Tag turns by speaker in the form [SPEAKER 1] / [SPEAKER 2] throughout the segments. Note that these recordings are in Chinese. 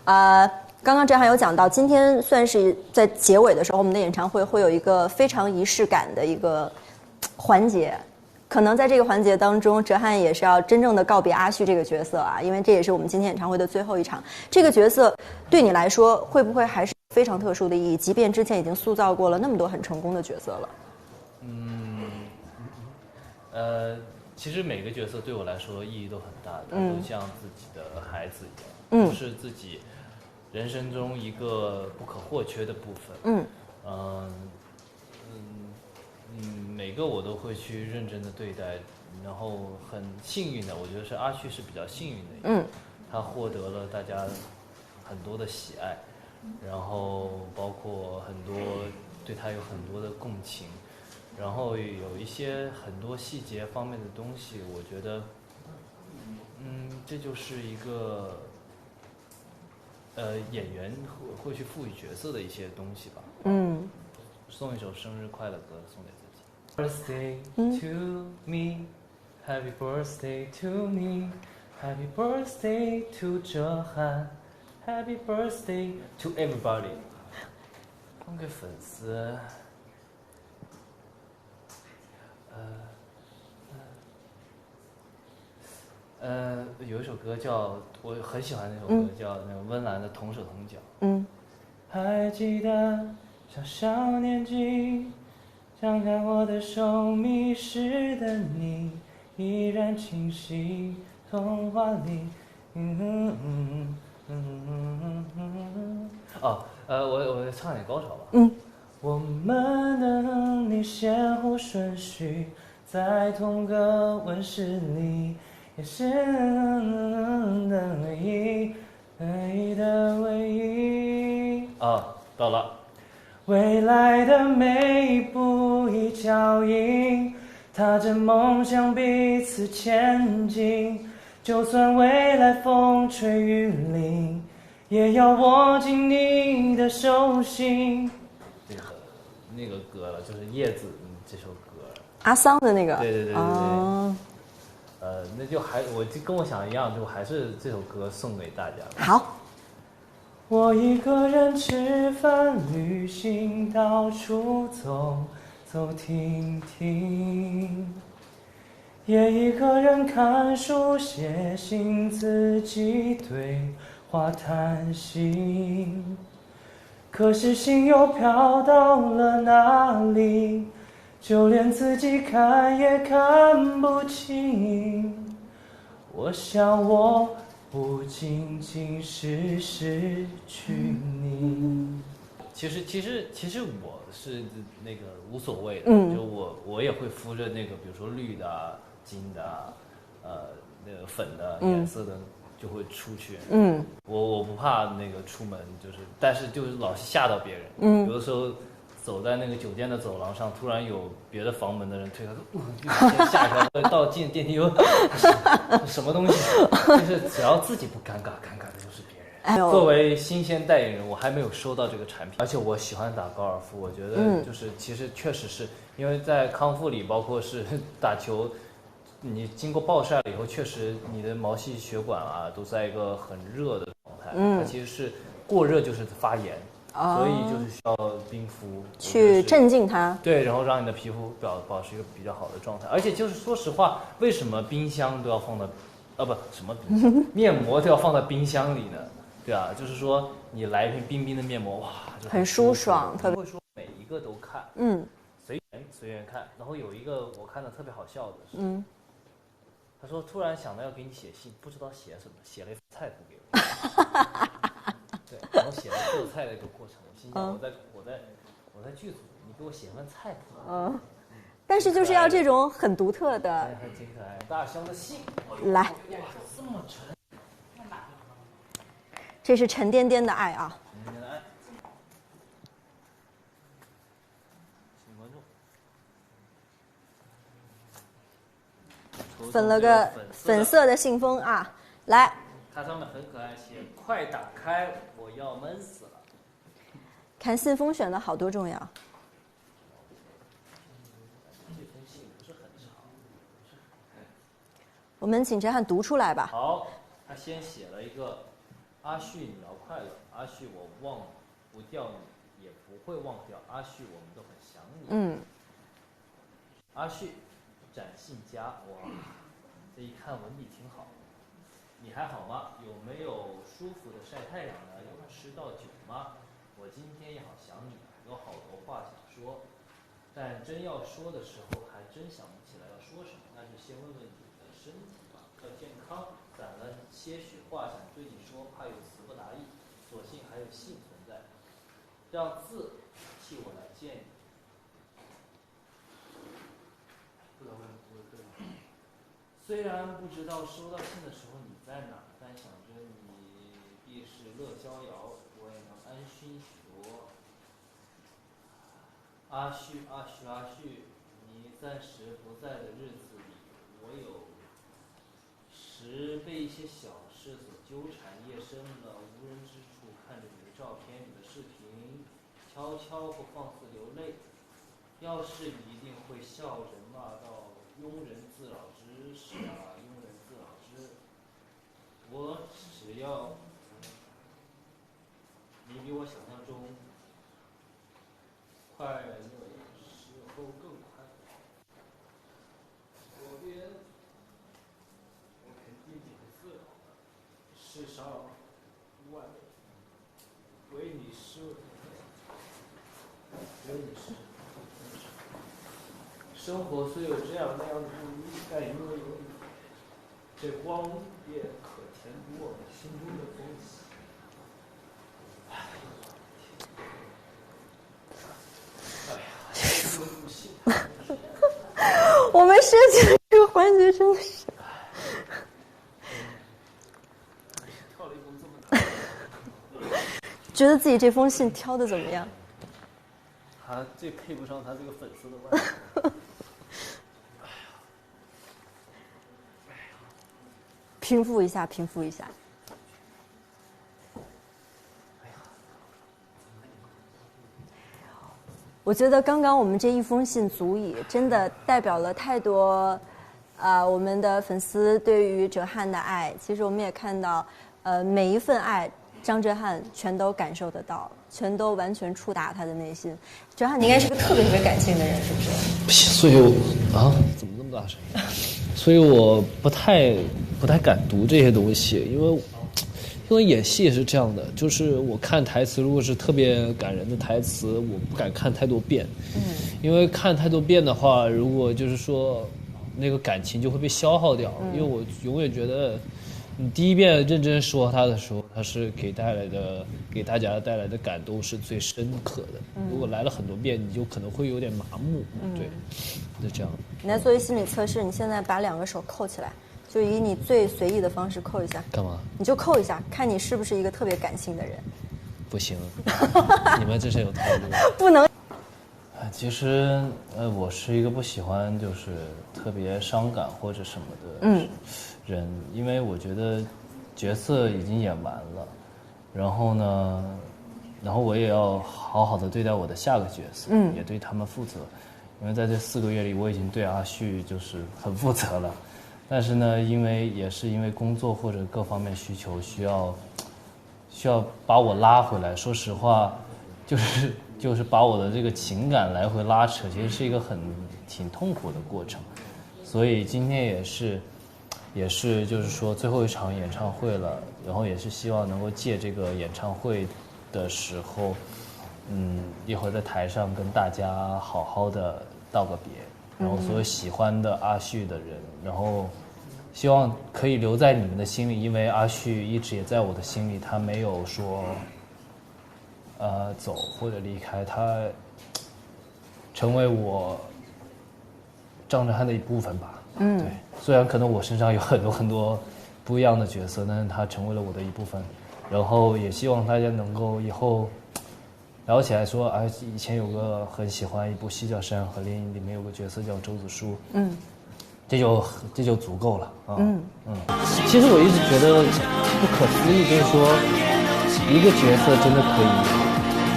[SPEAKER 1] 刚刚哲涵有讲到，今天算是在结尾的时候，我们的演唱会会有一个非常仪式感的一个环节。可能在这个环节当中，哲涵也是要真正的告别阿旭这个角色啊，因为这也是我们今天演唱会的最后一场。这个角色对你来说，会不会还是非常特殊的意义？即便之前已经塑造过了那么多很成功的角色了。
[SPEAKER 2] 其实每个角色对我来说意义都很大，它都像自己的孩子一样，都是自己人生中一个不可或缺的部分。每个我都会去认真的对待，然后很幸运的，我觉得是阿旭是比较幸运的一个，他获得了大家很多的喜爱，然后包括很多对他有很多的共情，然后有一些很多细节方面的东西，我觉得，这就是一个演员会去赋予角色的一些东西吧。送一首生日快乐歌送给自己。Birthday to me, happy birthday to me, happy birthday to 哲涵, happy birthday to everybody。送给粉丝。有一首歌叫我很喜欢那首歌，叫那个温岚的《同手同脚》。还记得小小年纪，张开我的手，迷失的你依然清晰，童话里。我唱点高潮吧。我们的你先后顺序，在同个温室里，也是的唯一，唯一的唯一。到了。未来的每一步一脚印，踏着梦想彼此前进，就算未来风吹雨淋，也要握紧你的手心。那个歌了，就是叶子这首歌，
[SPEAKER 1] 阿桑的那个。
[SPEAKER 2] 对。那就我就跟我想一样，就还是这首歌送给大家。
[SPEAKER 1] 好。
[SPEAKER 2] 我一个人吃饭旅行，到处走走停停，也一个人看书写信，自己对话谈心。可是心又飘到了哪里，就连自己看也看不清。我想我不仅仅是失去你。其实我是那个无所谓的，就我也会敷着那个，比如说绿的、金的、那个粉的颜色的。就会出去，我不怕那个出门，但是就是老是吓到别人，有的时候走在那个酒店的走廊上，突然有别的房门的人推开，先吓一跳，到进电梯又什么东西，就是只要自己不尴尬，尴尬的就是别人。作为新鲜代言人，我还没有收到这个产品，而且我喜欢打高尔夫，我觉得其实确实是因为在康复里，包括是打球。你经过暴晒了以后，确实你的毛细血管啊都在一个很热的状态，它其实是过热就是发炎，所以就是需要冰敷
[SPEAKER 1] 去镇静它。
[SPEAKER 2] 对，然后让你的皮肤保持一个比较好的状态。而且就是说实话，为什么冰箱都要放到，什么冰箱面膜都要放在冰箱里呢？对啊，就是说你来一片冰冰的面膜，哇，就
[SPEAKER 1] 很舒爽，特别
[SPEAKER 2] 会说每一个都看，随缘看。然后有一个我看的特别好笑的是，他说突然想到要给你写信，不知道写什么，写了一份菜谱给我。对，然后写了做菜的一个过程。我心想，我在剧组，你给我写份菜谱。
[SPEAKER 1] 但是就是要这种很独特的，
[SPEAKER 2] 挺可爱。大香的信，
[SPEAKER 1] 来，
[SPEAKER 2] 哇，这么沉。
[SPEAKER 1] 这是沉甸甸的爱啊！
[SPEAKER 2] 沉甸甸的爱。请关注。
[SPEAKER 1] 粉了个粉色的信封啊，来。
[SPEAKER 2] 它上面很可爱，写“快打开，我要闷死了”。
[SPEAKER 1] 看信封选的好多重要。
[SPEAKER 2] 这封信不是很长。
[SPEAKER 1] 我们请哲翰读出来吧。
[SPEAKER 2] 好，他先写了一个
[SPEAKER 3] 阿旭你要快乐，阿旭我忘不掉你，也不会忘掉阿旭，我们都很想你。阿旭，展信佳，哇，这一看文笔挺好。你还好吗？有没有舒服的晒太阳呢？有吃到酒吗？我今天也好想你啊，有好多话想说，但真要说的时候，还真想不起来要说什么。那就先问问你的身体吧，要健康。攒了些许话想对你说，怕有词不达意，所幸还有信存在，让字替我来见你。不能问，不会虽然不知道收到信的时候你在哪，但想着你必是乐逍遥，我也能安心许多。阿旭，阿旭，阿旭，你暂时不在的日子里，我有时被一些小事所纠缠，夜深了，无人之处，看着你的照片、你的视频，悄悄或放肆流泪。要是你一定会笑着骂到庸人自扰之，是啊，庸人自扰之。我只要你比我想象中快乐时候更快乐。左边我肯定不会自扰的，世上万唯你是，唯你是。生活虽有这样那样的不如意，但因为有你，这光也可填补我们心中的缝隙。
[SPEAKER 1] 我们设计的这个环节真的是，
[SPEAKER 3] 跳了一步这么大，
[SPEAKER 1] 觉得自己这封信挑的怎么样？
[SPEAKER 3] 这配不上他这个粉丝的外表。
[SPEAKER 1] 平复一下，平复一下。我觉得刚刚我们这一封信足以，真的代表了太多，我们的粉丝对于哲瀚的爱。其实我们也看到，每一份爱，张哲瀚全都感受得到，全都完全触达他的内心。哲瀚，你应该是个特别特别感性的人，是不是？
[SPEAKER 4] 所以怎么那么大声音？所以我不太敢读这些东西，因为演戏也是这样的，就是我看台词，如果是特别感人的台词，我不敢看太多遍，因为看太多遍的话，如果就是说那个感情就会被消耗掉，因为我永远觉得你第一遍认真说它的时候，它是给大家带来的感动是最深刻的。如果来了很多遍，你就可能会有点麻木。对，就这样。
[SPEAKER 1] 你来做一心理测试，你现在把2个手扣起来，就以你最随意的方式扣一下。
[SPEAKER 4] 干嘛？
[SPEAKER 1] 你就扣一下，看你是不是一个特别感性的人。
[SPEAKER 4] 不行，你们这是有套路。
[SPEAKER 1] 不能。
[SPEAKER 3] 其实我是一个不喜欢就是特别伤感或者什么的人，因为我觉得角色已经演完了，然后我也要好好的对待我的下个角色，也对他们负责，因为在这4个月里我已经对阿旭就是很负责了，但是呢，因为工作或者各方面需求需要把我拉回来，说实话，就是把我的这个情感来回拉扯，其实是一个挺痛苦的过程，所以今天也是就是说最后一场演唱会了，然后也是希望能够借这个演唱会的时候，一会儿在台上跟大家好好的道个别，然后所有喜欢的阿旭的人，然后希望可以留在你们的心里，因为阿旭一直也在我的心里，他没有说走或者离开，他成为我张哲瀚的一部分吧。对，虽然可能我身上有很多不一样的角色，但是他成为了我的一部分。然后也希望大家能够以后聊起来说，以前有个很喜欢一部戏叫《山河令》，里面有个角色叫周子舒，这就足够了啊。其实我一直觉得不可思议，就是说一个角色真的可以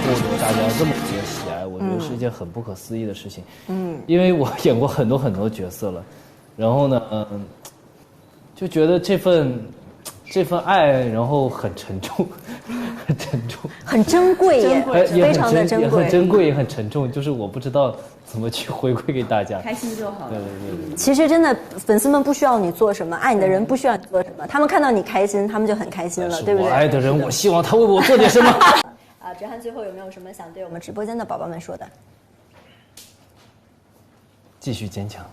[SPEAKER 3] 获得大家这么多喜爱，我觉得是一件很不可思议的事情。因为我演过很多角色了，然后呢，就觉得这份这份爱，然后很沉重，很沉重，
[SPEAKER 1] 很珍贵耶，非常的珍贵，
[SPEAKER 3] 也很珍贵，也很沉重。就是我不知道怎么去回馈给大家，
[SPEAKER 5] 开心就好。
[SPEAKER 3] 对。
[SPEAKER 1] 其实真的，粉丝们不需要你做什么，爱你的人不需要你做什么，他们看到你开心，他们就很开心了，对不对？
[SPEAKER 3] 我爱的人，我希望他为我做点什么。
[SPEAKER 1] 啊，哲瀚最后有没有什么想对我们直播间的宝宝们说的？
[SPEAKER 3] 继续坚强。